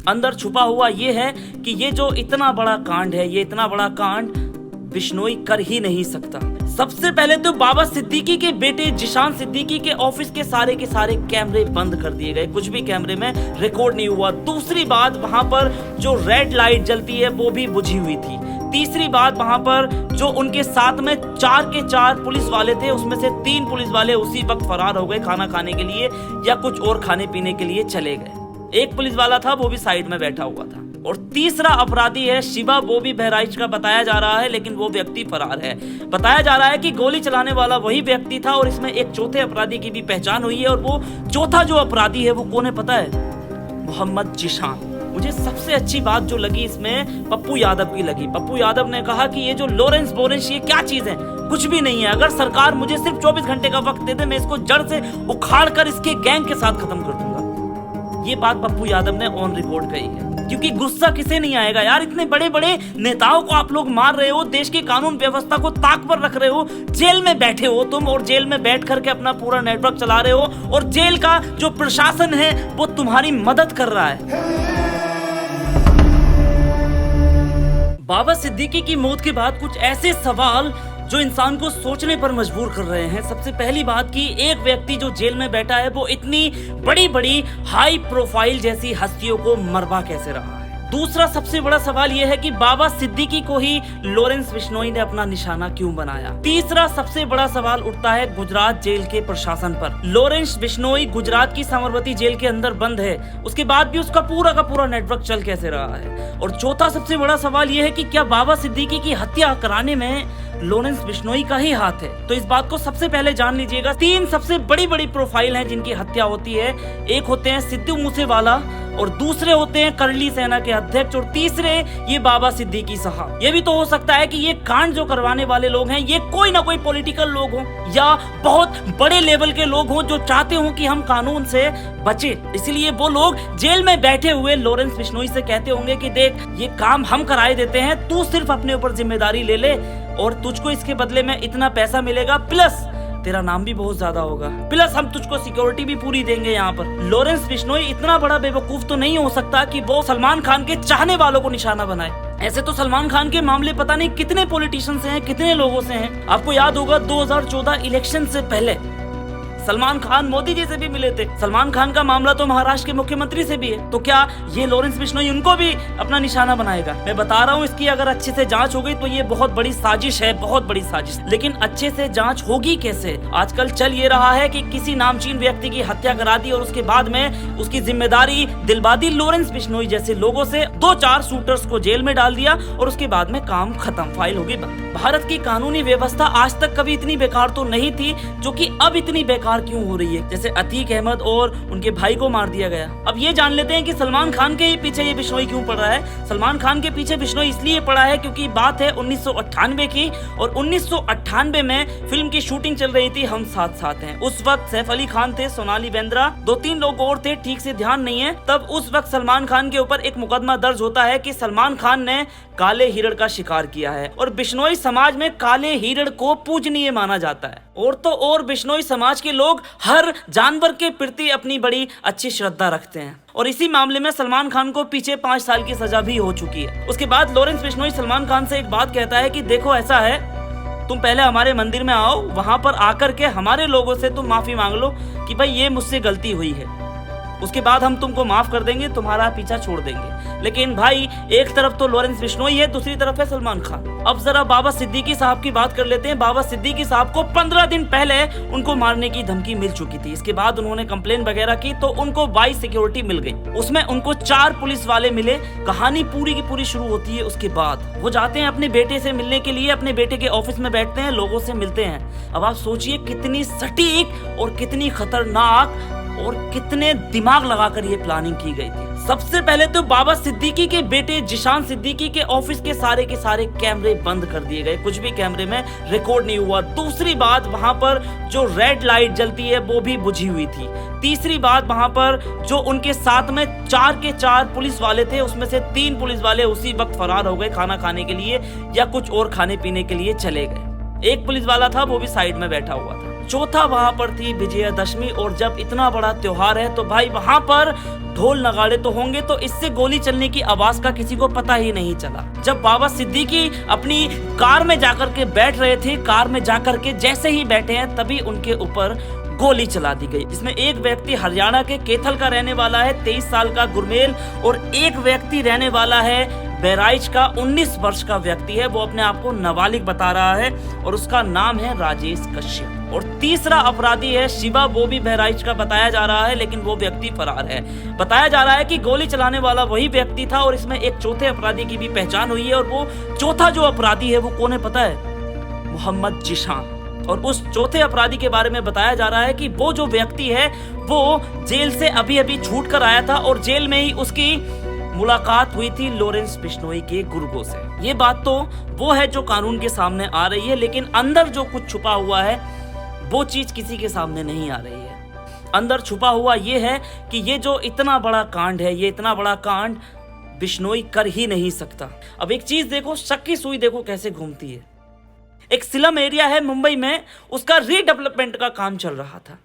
अंदर छुपा हुआ ये है कि ये जो इतना बड़ा कांड है, ये इतना बड़ा कांड बिश्नोई कर ही नहीं सकता। सबसे पहले तो बाबा सिद्दीकी के बेटे जिशान सिद्दीकी के ऑफिस के सारे कैमरे बंद कर दिए गए, कुछ भी कैमरे में रिकॉर्ड नहीं हुआ। दूसरी बात, वहां पर जो रेड लाइट जलती है वो भी बुझी हुई थी। तीसरी बात, वहां पर जो उनके साथ में 4 के 4 पुलिस वाले थे, उसमें से 3 पुलिस वाले उसी वक्त फरार हो गए, खाना खाने के लिए या कुछ और खाने पीने के लिए चले गए। एक पुलिस वाला था, वो भी साइड में बैठा हुआ था। और तीसरा अपराधी है शिवा, वो भी बहराइच का बताया जा रहा है, लेकिन वो व्यक्ति फरार है। बताया जा रहा है कि गोली चलाने वाला वही व्यक्ति था और इसमें एक चौथे अपराधी की भी पहचान हुई है। और वो चौथा जो अपराधी है वो कौन है पता है? मोहम्मद जिशान। मुझे सबसे अच्छी बात जो लगी इसमें पप्पू यादव की लगी। पप्पू यादव ने कहा कि ये जो लॉरेंस बोरेंस ये क्या चीज है, कुछ भी नहीं है। अगर सरकार मुझे सिर्फ 24 घंटे का वक्त दे दे, मैं इसको जड़ से उखाड़ कर इसके गैंग के साथ खत्म कर दूंगा। ये बात पप्पू यादव ने ऑन रिकॉर्ड कही है। क्योंकि गुस्सा किसे नहीं आएगा यार, इतने बड़े बड़े नेताओं को आप लोग मार रहे हो, देश की कानून व्यवस्था को ताक पर रख रहे हो, जेल में बैठे हो तुम और जेल में बैठ करके अपना पूरा नेटवर्क चला रहे हो और जेल का जो प्रशासन है वो तुम्हारी मदद कर रहा है। बाबा सिद्दीकी की मौत के बाद कुछ ऐसे सवाल जो इंसान को सोचने पर मजबूर कर रहे हैं। सबसे पहली बात कि एक व्यक्ति जो जेल में बैठा है वो इतनी बड़ी बड़ी हाई प्रोफाइल जैसी हस्तियों को मरवा कैसे रहा है। दूसरा सबसे बड़ा सवाल यह है कि बाबा सिद्दीकी को ही लॉरेंस बिश्नोई ने अपना निशाना क्यों बनाया। तीसरा सबसे बड़ा सवाल उठता है गुजरात जेल के प्रशासन पर। लॉरेंस बिश्नोई गुजरात की साबरमती जेल के अंदर बंद है, उसके बाद भी उसका पूरा का पूरा नेटवर्क चल कैसे रहा है। और चौथा सबसे बड़ा सवाल यह है कि क्या बाबा सिद्दीकी की हत्या कराने में लॉरेंस बिश्नोई का ही हाथ है। तो इस बात को सबसे पहले जान लीजिएगा। 3 सबसे बड़ी बड़ी प्रोफाइल हैं जिनकी हत्या होती है। एक होते हैं सिद्धू मूसेवाला और दूसरे होते हैं करली सेना के अध्यक्ष और तीसरे ये बाबा सिद्दीकी साहब। ये भी तो हो सकता है कि ये कांड जो करवाने वाले लोग हैं ये कोई ना कोई पॉलिटिकल लोग हों या बहुत बड़े लेवल के लोग हों जो चाहते हों कि हम कानून से बचे। इसलिए वो लोग जेल में बैठे हुए लॉरेंस बिश्नोई से कहते होंगे कि देख ये काम हम कराए देते हैं, तू सिर्फ अपने ऊपर जिम्मेदारी ले ले और तुझको इसके बदले में इतना पैसा मिलेगा, प्लस तेरा नाम भी बहुत ज्यादा होगा, प्लस हम तुझको सिक्योरिटी भी पूरी देंगे। यहाँ पर लॉरेंस बिश्नोई इतना बड़ा बेवकूफ तो नहीं हो सकता कि वो सलमान खान के चाहने वालों को निशाना बनाए। ऐसे तो सलमान खान के मामले पता नहीं कितने पॉलिटिशियन से हैं, कितने लोगों से हैं। आपको याद होगा 2014 इलेक्शन से पहले सलमान खान मोदी जी से भी मिले थे। सलमान खान का मामला तो महाराष्ट्र के मुख्यमंत्री से भी है। तो क्या ये लॉरेंस बिश्नोई उनको भी अपना निशाना बनाएगा? मैं बता रहा हूँ इसकी अगर अच्छे से जांच हो गई तो ये बहुत बड़ी साजिश है, बहुत बड़ी साजिश। लेकिन अच्छे से जांच होगी कैसे? आजकल चल ये रहा है कि किसी नामचीन व्यक्ति की हत्या करा दी और उसके बाद में उसकी जिम्मेदारी दिलबादी लॉरेंस बिश्नोई जैसे लोगों से 2-4 शूटर्स को जेल में डाल दिया और उसके बाद में काम खत्म, फाइल होगी बंद। भारत की कानूनी व्यवस्था आज तक कभी इतनी बेकार तो नहीं थी जो कि अब इतनी बेकार क्यों हो रही है। जैसे अतीक अहमद और उनके भाई को मार दिया गया। अब ये जान लेते हैं कि सलमान खान के ही पीछे ये बिश्नोई क्यों पड़ रहा है। सलमान खान के पीछे बिश्नोई इसलिए पड़ा है क्योंकि बात है 1998 की और 1998 में फिल्म की शूटिंग चल रही थी हम साथ साथ हैं। उस वक्त सैफ अली खान थे, सोनाली बेंद्रा, 2-3 लोग और थे, ठीक से ध्यान नहीं है। तब उस वक्त सलमान खान के ऊपर एक मुकदमा दर्ज होता है कि सलमान खान ने काले हिरण का शिकार किया है और बिश्नोई समाज में काले हिरण को पूजनीय माना जाता है। और तो और बिश्नोई समाज के लोग हर जानवर के प्रति अपनी बड़ी अच्छी श्रद्धा रखते हैं और इसी मामले में सलमान खान को पीछे 5 साल की सजा भी हो चुकी है। उसके बाद लॉरेंस बिश्नोई सलमान खान से एक बात कहता है कि देखो ऐसा है, तुम पहले हमारे मंदिर में आओ, वहां पर आकर के हमारे लोगों से तुम माफी मांग लो कि भाई ये मुझसे गलती हुई है, उसके बाद हम तुमको माफ कर देंगे, तुम्हारा पीछा छोड़ देंगे। लेकिन भाई एक तरफ तो लॉरेंस बिश्नोई है, दूसरी तरफ है सलमान खान। अब जरा बाबा सिद्दीकी साहब की बात कर लेते हैं। बाबा सिद्दीकी साहब को 15 दिन पहले उनको मारने की धमकी मिल चुकी थी। इसके बाद उन्होंने कंप्लेन वगैरह की तो उनको बाई सिक्योरिटी मिल गई, उसमें उनको 4 पुलिस वाले मिले। कहानी पूरी की पूरी शुरू होती है उसके बाद। वो जाते हैं अपने बेटे से मिलने के लिए, अपने बेटे के ऑफिस में बैठते हैं, लोगों से मिलते हैं। अब आप सोचिए कितनी सटीक और कितनी खतरनाक और कितने दिमाग लगाकर ये प्लानिंग की गई थी। सबसे पहले तो बाबा सिद्दीकी के बेटे जिशान सिद्दीकी के ऑफिस के सारे कैमरे बंद कर दिए गए, कुछ भी कैमरे में रिकॉर्ड नहीं हुआ। दूसरी बात, वहां पर जो रेड लाइट जलती है वो भी बुझी हुई थी। तीसरी बात, वहां पर जो उनके साथ में 4 के 4 पुलिस वाले थे, उसमें से 3 पुलिस वाले उसी वक्त फरार हो गए, खाना खाने के लिए या कुछ और खाने पीने के लिए चले गए। एक पुलिस वाला था, वो भी साइड में बैठा हुआ था। चौथा वहां पर थी विजयादशमी, और जब इतना बड़ा त्योहार है तो भाई वहां पर ढोल नगाड़े तो होंगे, तो इससे गोली चलने की आवाज का किसी को पता ही नहीं चला। जब बाबा सिद्दीकी अपनी कार में जाकर के बैठ रहे थे, कार में जाकर के जैसे ही बैठे हैं तभी उनके ऊपर गोली चला दी गई। इसमें एक व्यक्ति हरियाणा के कैथल का रहने वाला है, 23 साल का गुरमेल, और एक व्यक्ति रहने वाला है बहराइच का 19 वर्ष का व्यक्ति है, वो अपने आप को नाबालिग बता रहा है और उसका नाम है राजेश कश्यप। और तीसरा अपराधी है शिवा, वो भी बहराइच का बताया जा रहा है, लेकिन वो व्यक्ति फरार है। बताया जा रहा है कि गोली चलाने वाला वही व्यक्ति था, और इसमें एक चौथे अपराधी की भी पहचान हुई है, और वो चौथा जो अपराधी है वो कौन है पता है? मोहम्मद जिशान। और उस चौथे अपराधी के बारे में बताया जा रहा है कि वो जो व्यक्ति है वो जेल से अभी अभी छूट कर आया था, और जेल में ही उसकी मुलाकात हुई थी लॉरेंस बिश्नोई के गुर्गों से। ये बात तो वो है जो कानून के सामने आ रही है, लेकिन अंदर जो कुछ छुपा हुआ है वो चीज किसी के सामने नहीं आ रही है। अंदर छुपा हुआ ये है कि ये जो इतना बड़ा कांड है, ये इतना बड़ा कांड बिश्नोई कर ही नहीं सकता। अब एक चीज देखो, शक की सुई देखो कैसे घूमती है। एक स्लम एरिया है मुंबई में, उसका रीडेवलपमेंट का काम चल रहा था,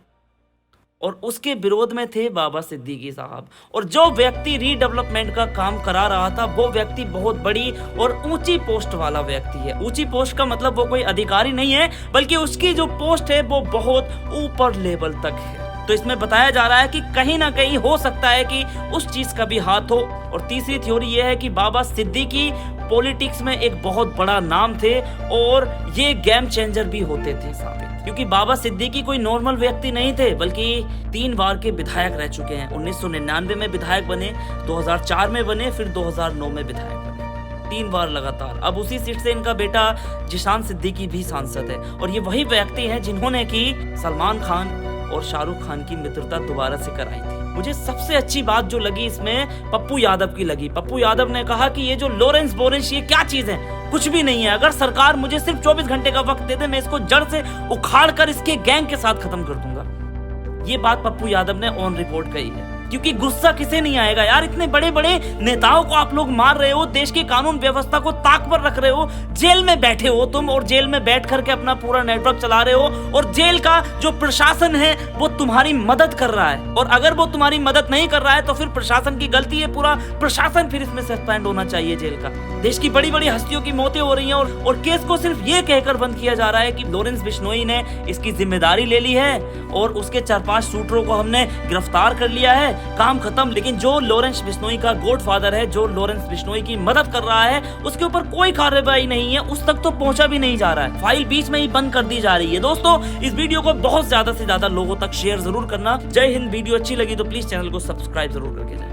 और उसके विरोध में थे बाबा सिद्दीकी साहब। और जो व्यक्ति रीडेवलपमेंट का काम करा रहा था वो व्यक्ति बहुत बड़ी और ऊंची पोस्ट वाला व्यक्ति है। ऊंची पोस्ट का मतलब वो कोई अधिकारी नहीं है, बल्कि उसकी जो पोस्ट है वो बहुत ऊपर लेवल तक है। तो इसमें बताया जा रहा है कि कहीं ना कहीं हो सकता है कि उस चीज का भी हाथ हो। और तीसरी थ्योरी ये है कि बाबा सिद्दीकी पॉलिटिक्स में एक बहुत बड़ा नाम थे, और ये गेम चेंजर भी होते थे साबित, क्योंकि बाबा सिद्दीकी कोई नॉर्मल व्यक्ति नहीं थे, बल्कि 3 बार के विधायक रह चुके हैं। 1999 में विधायक बने, 2004 में बने, फिर 2009 में विधायक बने, 3 बार लगातार। अब उसी सीट से इनका बेटा जिशान सिद्दीकी भी सांसद है, और ये वही व्यक्ति हैं जिन्होंने की सलमान खान और शाहरुख खान की मित्रता दोबारा से कराई थी। मुझे सबसे अच्छी बात जो लगी इसमें पप्पू यादव की लगी। पप्पू यादव ने कहा कि ये जो लॉरेंस बोरेंस ये क्या चीज है, कुछ भी नहीं है। अगर सरकार मुझे सिर्फ 24 घंटे का वक्त दे दे, मैं इसको जड़ से उखाड़ कर इसके गैंग के साथ खत्म कर दूंगा। ये बात पप्पू यादव ने ऑन रिकॉर्ड कही है, क्योंकि गुस्सा किसे नहीं आएगा यार। इतने बड़े बड़े नेताओं को आप लोग मार रहे हो, देश की कानून व्यवस्था को ताक पर रख रहे हो, जेल में बैठे हो तुम, और जेल में बैठ करके अपना पूरा नेटवर्क चला रहे हो, और जेल का जो प्रशासन है वो तुम्हारी मदद कर रहा है। और अगर वो तुम्हारी मदद नहीं कर रहा है तो फिर प्रशासन की गलती है, पूरा प्रशासन फिर इसमें सस्पेंड होना चाहिए जेल का। देश की बड़ी बड़ी हस्तियों की मौतें हो रही हैं, और केस को सिर्फ ये कहकर बंद किया जा रहा है कि लॉरेंस बिश्नोई ने इसकी जिम्मेदारी ले ली है, और उसके 4-5 शूटरों को हमने गिरफ्तार कर लिया है, काम खत्म। लेकिन जो लॉरेंस बिश्नोई का गॉडफादर है, जो लॉरेंस बिश्नोई की मदद कर रहा है, उसके ऊपर कोई कार्रवाई नहीं है, उस तक तो पहुंचा भी नहीं जा रहा है, फाइल बीच में ही बंद कर दी जा रही है। दोस्तों, इस वीडियो को बहुत ज्यादा से ज्यादा लोगों तक शेयर जरूर करना। जय हिंद। वीडियो अच्छी लगी तो प्लीज चैनल को सब्सक्राइब जरूर करके जाए।